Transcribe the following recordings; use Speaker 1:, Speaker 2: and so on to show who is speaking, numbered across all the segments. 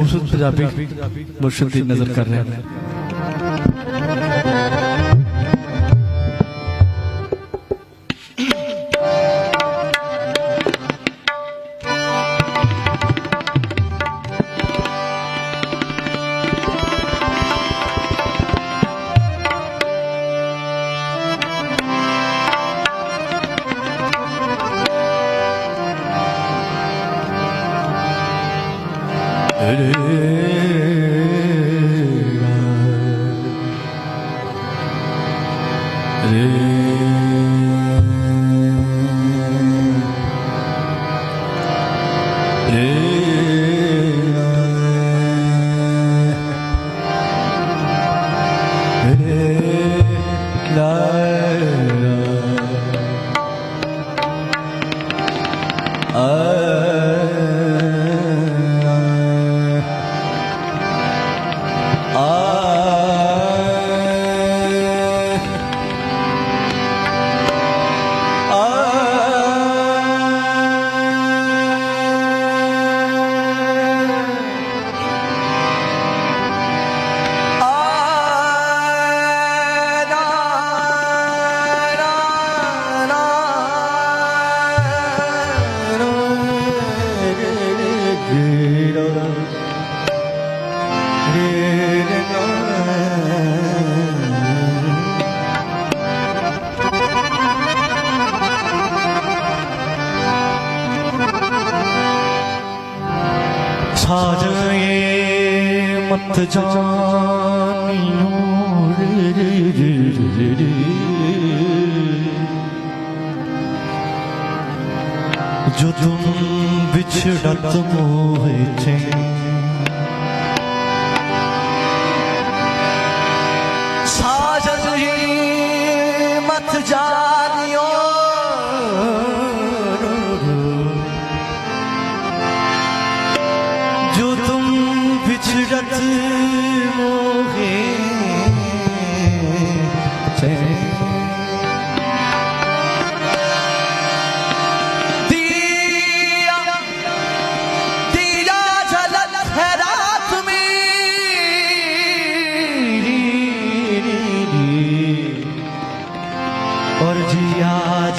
Speaker 1: खूबसूरत पंजाबी मुर्शिद नजर कर रहे हैं। मत जानियो जो तुम बिछड़त मोहे थे साजन ही मत जानियो जो तुम बिछड़त मोहे थे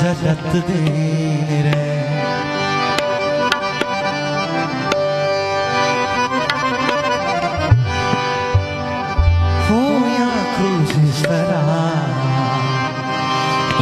Speaker 1: जगत दे रे होया कोशिश करा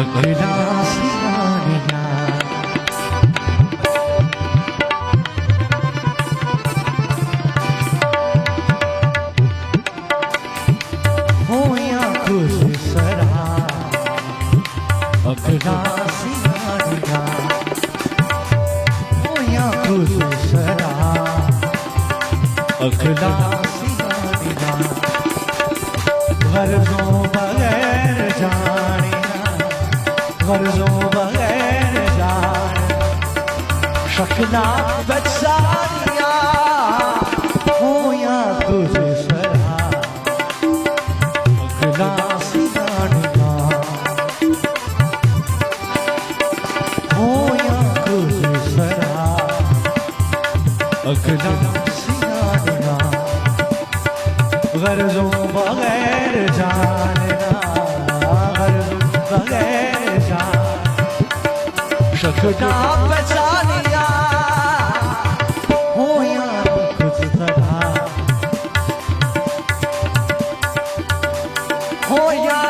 Speaker 1: अकेला सियानिया होया कोशिश करा अकेला अखला गर्जों बगैर जानिया गर्जों बगैर जान शक्ना बचानिया हो या तुझे सरा अखला सियानिया हो या तुझे सरा अखला गर्जों बगैर जानना गर्जों बगैर जान शक्ना बचानिया हो या कुछ तरह हो या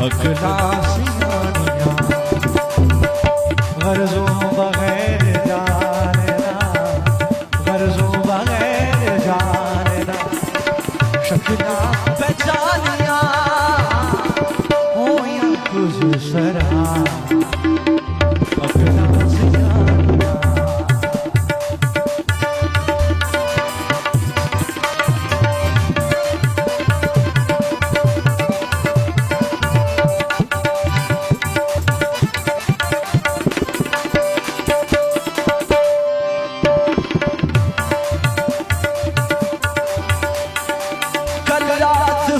Speaker 1: अखला सियानिया गर्जों बगैर जानना गर्जों बगैर जानना शक्ना पहचानिया हो या कुछ सरा अखला सियानिया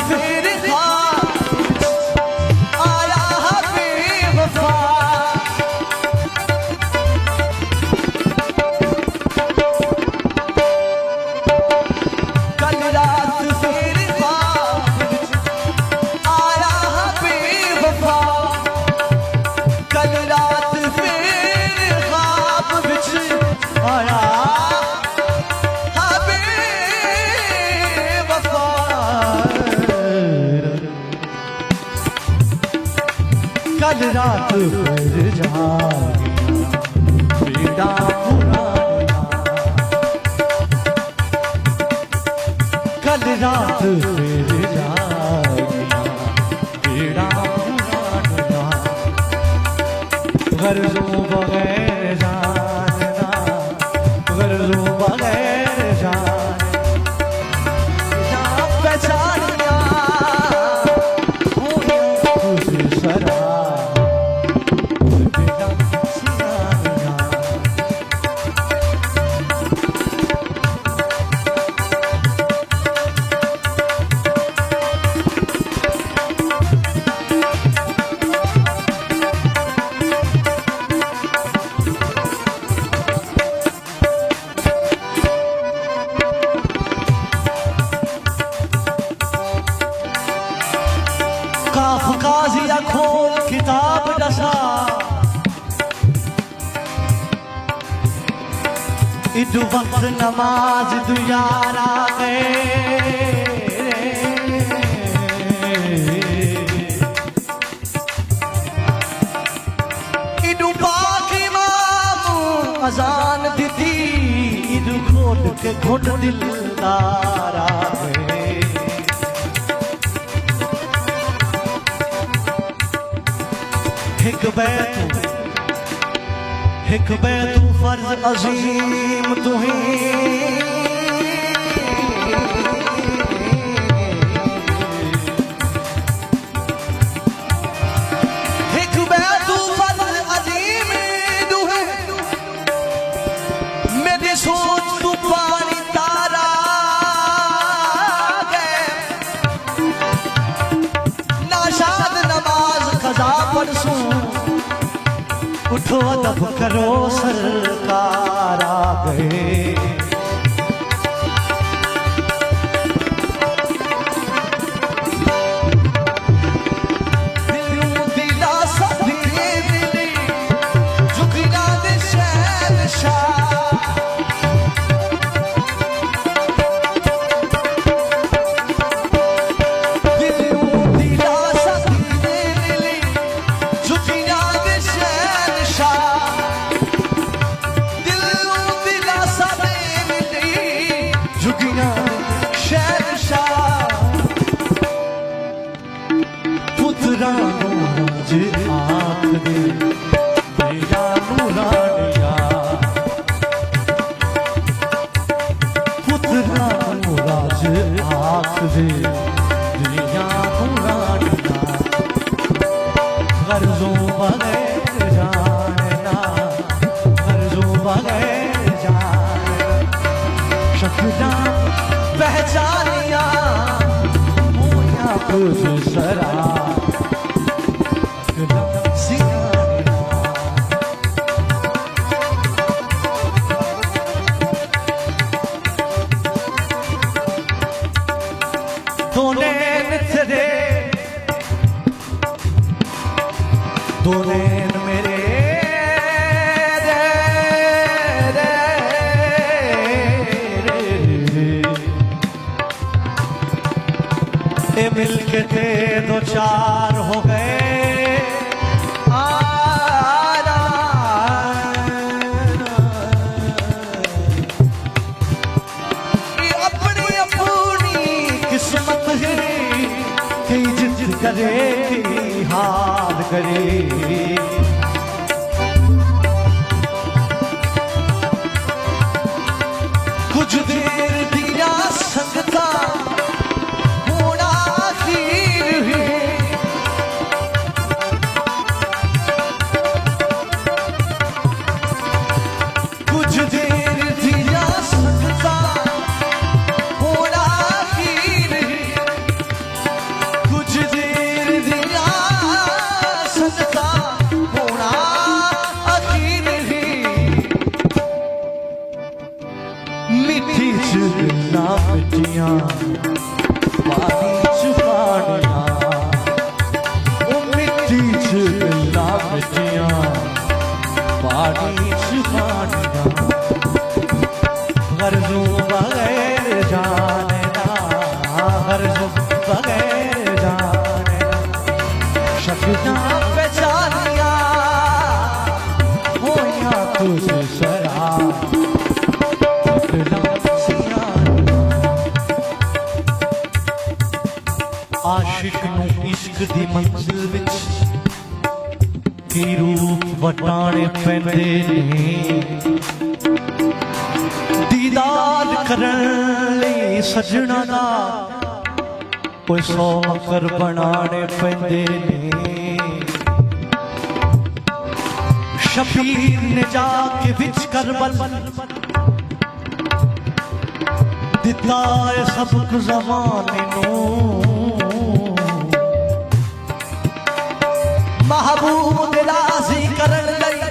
Speaker 1: फिर आया बेवफा कल रात फिर आया बेवफा कल रात फिर ख्वाब विच आया कल रात फिर जागी बेड़ा पुराना कल रात फिर जागी बेड़ा पुराना गर्जों बगैर जानना गर्जों बगैर जानना पहचानिया तुझे सरा काफ काजिया खोल किताब दसा इदु वक्त नमाज दुयारा गए इदु पाक इमाम अजान दी इदु खोल के घुट दिलदारा गए हिक बैतू फर्ज अजीम तुही हिक बैतू फर्ज अजीम तुही मेरी सोच तू पानी तारा गए नाशाद नमाज खजा परसों उठो अदब करो सरकार आ गए दिलों दिला सभी दिली झुकना दे शहंशाह दिलों दिला सभी दिली झुकना दे झुकना शहंशाह पुत्रा राज आख दे बेड़ा नूरानिया पुत्रा राज आख दे बेड़ा नूरानिया गर्जों बगैर जानना गर्जों बगैर जानना शक्ना पहचानिया मोया कुछ सरा दो नैन मेरे मिलके थे दो चार हो गए ये अपनी अपनी किस्मत है कि जिद करे हाथ करे कुछ देर दिया संगता पानी च पानिया ओ मिट्टी च गल्लां मिट्टियां पानी च पानिया गर्जों बगैर जाने ना गर्जों बगैर जाने ना शक्तियां पहचानिया होया तुझ सरा आशिक नूं इश्क दी मंजिल विच की रूप वटाने पैंदे ने दीदार करन लई सजना दा कोई सौ कर बनाने पैंदे ने शबीर ने जाके विच करबल दिता है सबक ज़माने नूं महबूब दे राज़ी करन लई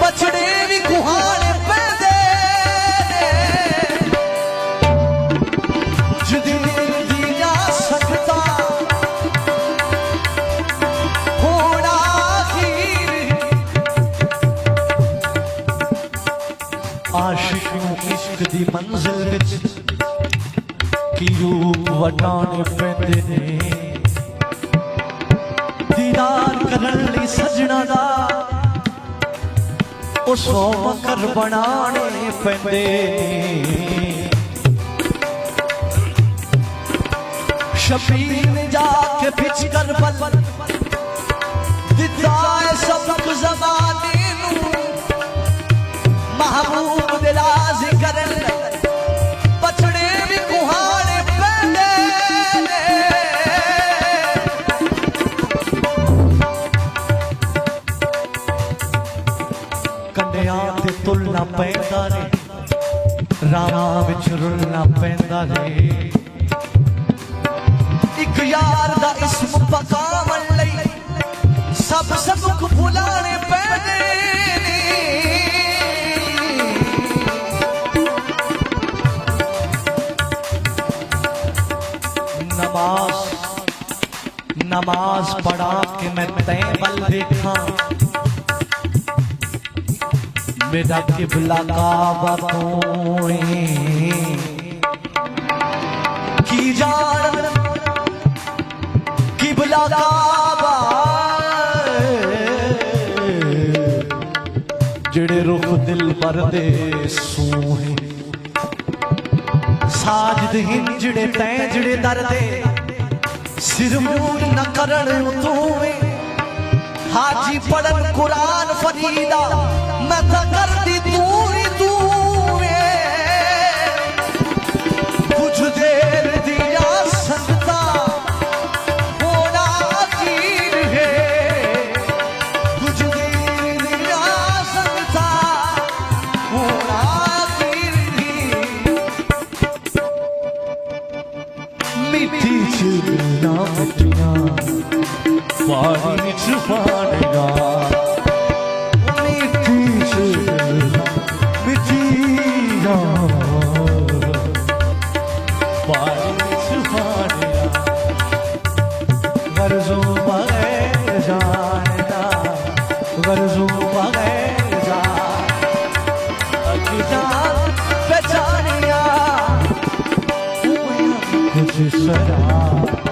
Speaker 1: बछड़े भी गुहाने पैंदे जिदी दी जा सकता होना खीर आशिक नूं इश्क दी मंजिल विच की रूप वटाने पैंदे ने दीदार करन लई सजना दा ओ सौ मकर बनाने पैंदे शबीर ने जाके बिच करबल दिता है सबक ज़माने नूं महबूब दे राज़ी करन लई बछड़े भी कुहाने पैंदे कंडियां ते तुलना पैंदा रे रावां विच रुलना पैंदा रे इक यार दा इस्म पकावन लई सब सबक भुलाने पैंदे नमाज पढ़ा के मैं तैबल देखा मेरा किबला काबा तू की जान किबला काबा जेड़े रुख दिल पर दे सूहे साजद हिंजड़े तै जड़े दर्दे सिर मूर न करण तूवे हाजी पढ़न कुरान फरीदा मैं तो कर दी दूरी तूवे कुछ देर दिया सकता होना आखिर है कुछ देर दिया सकता होना आखिर है मिट्टी चुना मिट्टियां पानी छुपानेगा गर्जों बगैर जानता गर्जों बगैर पहचानिया कुछ सरा